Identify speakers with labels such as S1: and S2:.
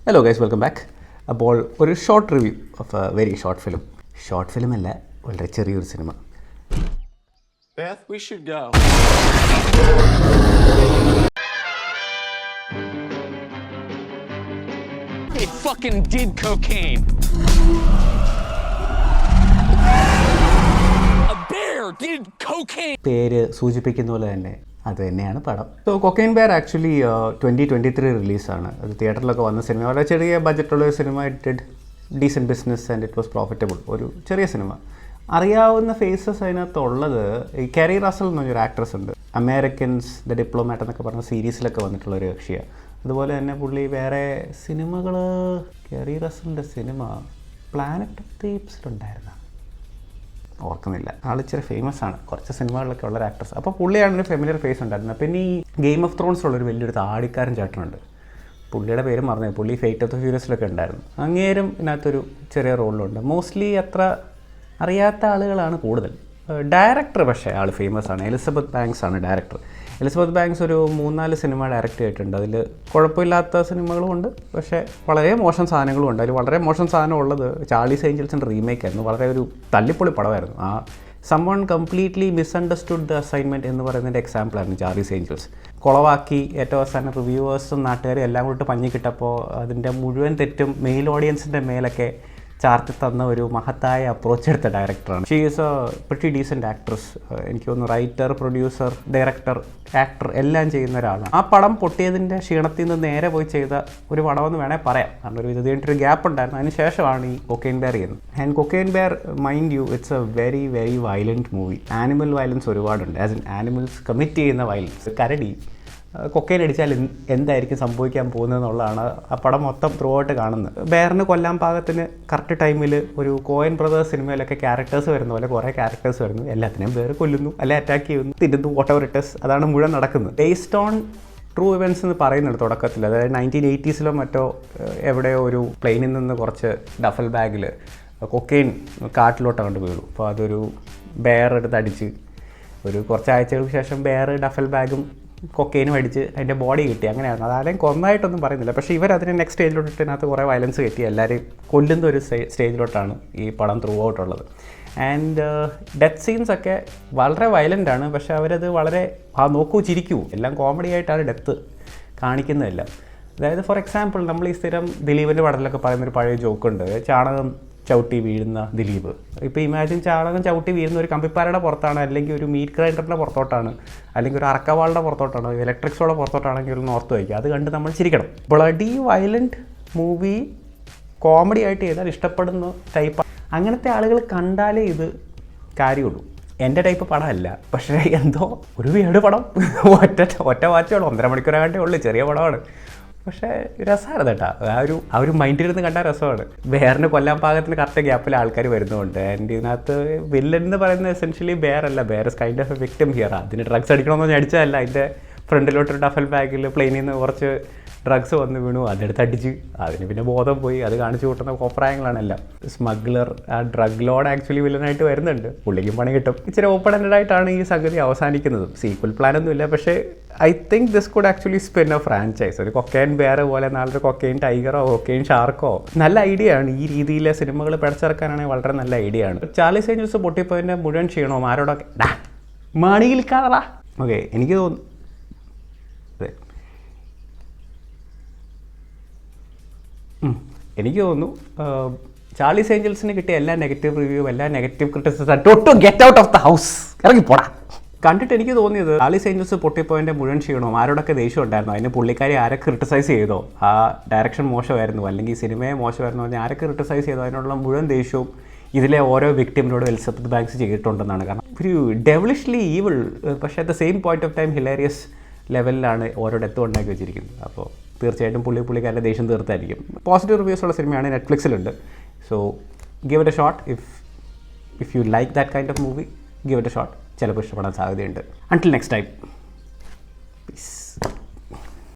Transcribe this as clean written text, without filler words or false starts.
S1: Hello guys, welcome back. അപ്പോൾ ഒരു short review of A very short film അല്ല, വളരെ ചെറിയൊരു cinema.
S2: Beth, we should go. He fucking did cocaine. A bear did cocaine.
S1: പേര് സൂചിപ്പിക്കുന്ന പോലെ തന്നെ അത് തന്നെയാണ് പടം. സോ കൊക്കൈൻ ബെയർ ആക്ച്വലി 2023 റിലീസാണ്. അത് തിയേറ്ററിലൊക്കെ വന്ന സിനിമ. വളരെ ചെറിയ ബഡ്ജറ്റുള്ള ഒരു സിനിമ. It did decent business and it was profitable. ഒരു ചെറിയ സിനിമ. അറിയാവുന്ന ഫേസസ് അതിനകത്തുള്ളത് ഈ കെറി റസൽ എന്ന് പറഞ്ഞൊരു ആക്ട്രസ് ഉണ്ട്. അമേരിക്കൻസ് ദ ഡിപ്ലോമാറ്റ് എന്നൊക്കെ പറഞ്ഞ സീരീസിലൊക്കെ വന്നിട്ടുള്ള ഒരു കക്ഷിയാണ്. അതുപോലെ തന്നെ പുള്ളി വേറെ സിനിമകൾ, കെറി റസലിൻ്റെ സിനിമ പ്ലാനറ്റ് ഓഫ് ദി ഏപ്സിലുണ്ടായിരുന്ന ഓർക്കുന്നില്ല. ആൾ ഇച്ചിരി ഫേമസ് ആണ്, കുറച്ച് സിനിമകളിലൊക്കെ ഉള്ളൊരു ആക്ട്രസ്. അപ്പോൾ പുള്ളിയാണ് ഒരു ഫെമിലിയർ ഫേസ് ഉണ്ടായിരുന്നത്. പിന്നെ ഈ ഗെയിം ഓഫ് ത്രോൺസിലുള്ളൊരു വലിയൊരു താടിക്കാരൻ ചേട്ടനുണ്ട്, പുള്ളിയുടെ പേര് മറന്നു. പുള്ളി ഫേറ്റ് ഓഫ് ദ ഫ്യൂരിയസിലൊക്കെ ഉണ്ടായിരുന്നു. അങ്ങേരും ഇതിനകത്തൊരു ചെറിയ റോളിലുണ്ട്. മോസ്റ്റ്ലി അത്ര അറിയാത്ത ആളുകളാണ് കൂടുതൽ. ഡയറക്ടർ പക്ഷേ ആൾ ഫേമസ് ആണ്. എലിസബത്ത് ബാങ്ക്സ് ആണ് ഡയറക്ടർ. എലിസബത്ത് ബാങ്ക്സ് ഒരു 3-4 സിനിമ ഡയറക്റ്റ് ചെയ്തിട്ടുണ്ട്. അതിൽ കുഴപ്പമില്ലാത്ത സിനിമകളും ഉണ്ട്, പക്ഷേ വളരെ മോശം സാധനങ്ങളും ഉണ്ട്. അതിൽ വളരെ മോശം സാധനം ഉള്ളത് ചാർലീസ് ഏഞ്ചൽസിൻ്റെ റീമേക്ക് ആയിരുന്നു. വളരെ ഒരു തല്ലിപ്പൊളി പടമായിരുന്നു. ആ someone completely misunderstood the assignment എന്ന് പറയുന്നതിൻ്റെ എക്സാമ്പിളായിരുന്നു ചാർലീസ് ഏഞ്ചൽസ്. കുളവാക്കി ഏറ്റവും അവസാനം റിവ്യൂവേഴ്സും നാട്ടുകാരും എല്ലാം കൂട്ട് പഞ്ഞിക്കിട്ടപ്പോൾ അതിൻ്റെ മുഴുവൻ തെറ്റും മെയിൽ ഓഡിയൻസിൻ്റെ മേലൊക്കെ ചാർത്തി തന്ന ഒരു മഹത്തായ അപ്രോച്ച് എടുത്ത ഡയറക്ടറാണ്. She is A pretty decent actress. എനിക്ക് തോന്നുന്നു റൈറ്റർ, പ്രൊഡ്യൂസർ, ഡയറക്ടർ, ആക്ടർ എല്ലാം ചെയ്യുന്ന ഒരാളാണ്. ആ പടം പൊട്ടിയതിൻ്റെ ക്ഷീണത്തിൽ നിന്ന് നേരെ പോയി ചെയ്ത ഒരു പടമെന്ന് വേണേൽ പറയാം. കാരണം ഇത് കഴിഞ്ഞിട്ടൊരു ഗ്യാപ്പ് ഉണ്ടായിരുന്നു. അതിന് ശേഷമാണ് ഈ കൊക്കൈൻ ബെയർ ചെയ്യുന്നത്. And Cocaine Bear, mind you, it's a very violent movie. Animal violence ഒരുപാടുണ്ട്. ആസ് ഇൻ ആനിമൽസ് കമ്മിറ്റ് ചെയ്യുന്ന വയലൻസ്. കരടി കൊക്കൈൻ അടിച്ചാൽ എന്തായിരിക്കും സംഭവിക്കാൻ പോകുന്നതെന്നുള്ളതാണ് ആ പടം മൊത്തം ത്രൂ ഔട്ട് കാണുന്നത്. ബെയറിന് കൊല്ലാൻ പാകത്തിന് കറക്റ്റ് ടൈമിൽ ഒരു കോയൻ ബ്രദേഴ്സ് സിനിമയിലൊക്കെ ക്യാരക്ടേഴ്സ് വരുന്ന പോലെ കുറേ ക്യാരക്ടേഴ്സ് വരുന്നു. എല്ലാത്തിനെയും ബെയർ കൊല്ലുന്നു, അല്ലെ അറ്റാക്ക് ചെയ്യുന്നു, തിരുന്നു, വാട്ട് എവർ ഇറ്റ് ഈസ്. അതാണ് മുഴുവൻ നടക്കുന്നത്. ബേസ്ഡ് ഓൺ ട്രൂ ഇവൻറ്റ്സ് എന്ന് പറയുന്നുണ്ട് തുടക്കത്തിൽ. അതായത് 1980s മറ്റോ എവിടെയോ ഒരു പ്ലെയിനിൽ നിന്ന് കുറച്ച് ഡഫൽ ബാഗിൽ കൊക്കൈൻ കാട്ടിലോട്ട് കണ്ട് വീണു. അപ്പോൾ അതൊരു ബെയർ എടുത്ത് അടിച്ച് ഒരു കുറച്ച് ആഴ്ചകൾക്ക് ശേഷം ബെയർ ഡഫൽ ബാഗും കൊക്കൈനും അടിച്ച് അതിൻ്റെ ബോഡി കിട്ടി. അങ്ങനെയാണ്. അതാരെയും കൊന്നായിട്ടൊന്നും പറയുന്നില്ല. പക്ഷേ ഇവരതിന് നെക്സ്റ്റ് സ്റ്റേജിലോട്ട് ഇട്ടതിനകത്ത് കുറേ വയലൻസ് കിട്ടി. എല്ലാവരെയും കൊല്ലുന്ന ഒരു സ്റ്റേജിലോട്ടാണ് ഈ പടം ത്രൂ ഔട്ടുള്ളത്. ആൻഡ് ഡെത്ത് സീൻസ് ഒക്കെ വളരെ വയലൻ്റ് ആണ്. പക്ഷേ അവരത് വളരെ നോക്കൂ ചിരിക്കൂ എല്ലാം കോമഡി ആയിട്ടാണ് ഡെത്ത് കാണിക്കുന്നതെല്ലാം. അതായത് ഫോർ എക്സാമ്പിൾ, നമ്മൾ ഈ സ്ഥിരം ദിലീപിൻ്റെ പടത്തിലൊക്കെ പറയുന്നൊരു പഴയ ജോക്കുണ്ട്, ചാണകം ചവിട്ടി വീഴുന്ന ദിലീപ്. ഇപ്പോൾ ഇമാജിൻ ചാണകം ചവിട്ടി വീഴുന്ന ഒരു കമ്പിപ്പാരയുടെ പുറത്താണ്, അല്ലെങ്കിൽ ഒരു മീറ്റ് ഗ്രൈൻഡറിൻ്റെ പുറത്തോട്ടാണ്, അല്ലെങ്കിൽ ഒരു അറക്കവാളുടെ പുറത്തോട്ടാണ്, ഇലക്ട്രിക്സോടെ പുറത്തോട്ടാണെങ്കിൽ ഒരു നോർത്ത് വയ്ക്കുക. അത് കണ്ട് നമ്മൾ ചിരിക്കണം. ബ്ലഡി വയലൻറ്റ് മൂവി കോമഡി ആയിട്ട് ചെയ്താൽ ഇഷ്ടപ്പെടുന്ന ടൈപ്പ്. അങ്ങനത്തെ ആളുകൾ കണ്ടാലേ ഇത് കാര്യമുള്ളൂ. എൻ്റെ ടൈപ്പ് പടമല്ല, പക്ഷേ എന്തോ ഒരു വീട് പടം ഒറ്റ വാച്ചുള്ളൂ, 1.5 മണിക്കൂറാകണ്ടേ ഉള്ളൂ. ചെറിയ പടമാണ്, പക്ഷേ രസമാണ് കേട്ടോ. ആ ഒരു മൈൻഡിലിരുന്ന് കണ്ടാൽ രസമാണ്. ബെയറിന് കൊല്ലാൻ പാകത്തിന് കറക്റ്റ് ഗ്യാപ്പിൽ ആൾക്കാർ വരുന്നുണ്ട്. ആൻഡ് ഇതിനകത്ത് വില്ലൻ എന്ന് പറയുന്നത് എസെൻഷ്യലി ബെയർ അല്ല, bear is kind of a victim here. അതിന് ഡ്രഗ്സ് അടിക്കണമെന്ന് അടിച്ചതല്ല. അതിൻ്റെ ഫ്രണ്ടിലോട്ടൊരു ഡഫൽ ബാഗിൽ പ്ലെയിനിൽ നിന്ന് കുറച്ച് ഡ്രഗ്സ് വന്ന് വീണു, അതെടുത്ത് അടിച്ച് അതിന് പിന്നെ ബോധം പോയി. അത് കാണിച്ചു കൂട്ടുന്ന കോപ്രായങ്ങളാണെല്ലാം. സ്മഗ്ലർ, ആ ഡ്രഗ് ലോഡ് ആക്ച്വലി വില്ലനായിട്ട് വരുന്നുണ്ട്. പുള്ളിക്കും പണി കിട്ടും. ഇച്ചിരി ഓപ്പൺ എൻഡഡ് ആയിട്ടാണ് ഈ സംഗതി അവസാനിക്കുന്നത്. സീക്വൽ പ്ലാനൊന്നുമില്ല. പക്ഷേ I think this could actually spin A franchise. ഒരു കൊക്കൈൻ ബെയർ പോലെ നാളൊരു കൊക്കൈൻ ടൈഗറോ കൊക്കൈൻ ഷാർക്കോ. നല്ല ഐഡിയ ആണ്. ഈ രീതിയിലെ സിനിമകൾ പിടിച്ചിറക്കാനാണെങ്കിൽ വളരെ നല്ല ഐഡിയ ആണ്. ചാർലീസ് ഏഞ്ചൽസ് പൊട്ടിപ്പോയതിൻ്റെ മുഴുവൻ ക്ഷീണവും ആരോടൊക്കെ മണിയിൽക്കാറാ. ഓക്കെ, എനിക്ക് തോന്നുന്നു ചാർലീസ് ഏഞ്ചൽസിന് കിട്ടിയ എല്ലാ നെഗറ്റീവ് റിവ്യൂ, എല്ലാ negative criticism to get out of the house, ഇറങ്ങിപ്പോടാ. കണ്ടിട്ട് എനിക്ക് തോന്നിയത് ചാർലീസ് ഏഞ്ചൽസ് പൊട്ടിപ്പോയതിൻ്റെ മുഴുവൻ ക്ഷീണവും ആരോടൊക്കെ ദേഷ്യം ഉണ്ടായിരുന്നു. അതിന് പുള്ളിക്കാരി ആരെ ക്രിട്ടിസൈസ് ചെയ്തോ, ആ ഡയറക്ഷൻ മോശമായിരുന്നു, അല്ലെങ്കിൽ സിനിമയെ മോശമായിരുന്നു, പറഞ്ഞാൽ ആരെ ക്രിട്ടിസൈസ് ചെയ്തോ അതിനുള്ള മുഴുവൻ ദേഷ്യവും ഇതിലെ ഓരോ വിക്ടിമിനോട് എലിസബത്ത് ബാങ്ക്സ് ചെയ്തിട്ടുണ്ടെന്നാണ്. കാരണം ഒരു ഡെവിളിഷ്ലി ഈവിൾ, പക്ഷേ at the same point of time hilarious ലെവലിലാണ് ഓരോ ഡെത്തും ഉണ്ടാക്കി വെച്ചിരിക്കുന്നത്. അപ്പോൾ തീർച്ചയായിട്ടും പുള്ളിക്കാരുടെ ദേഷ്യം തീർത്തായിരിക്കും. പോസിറ്റീവ് റിവ്യൂസ് ഉള്ള സിനിമയാണ്, നെറ്റ്ഫ്ലിക്സിലുണ്ട്. So give it a shot. If you like that kind of movie, give it a shot. ചിലപ്പോൾ ഇഷ്ടപ്പെടാൻ സാധ്യതയുണ്ട്. Until next time.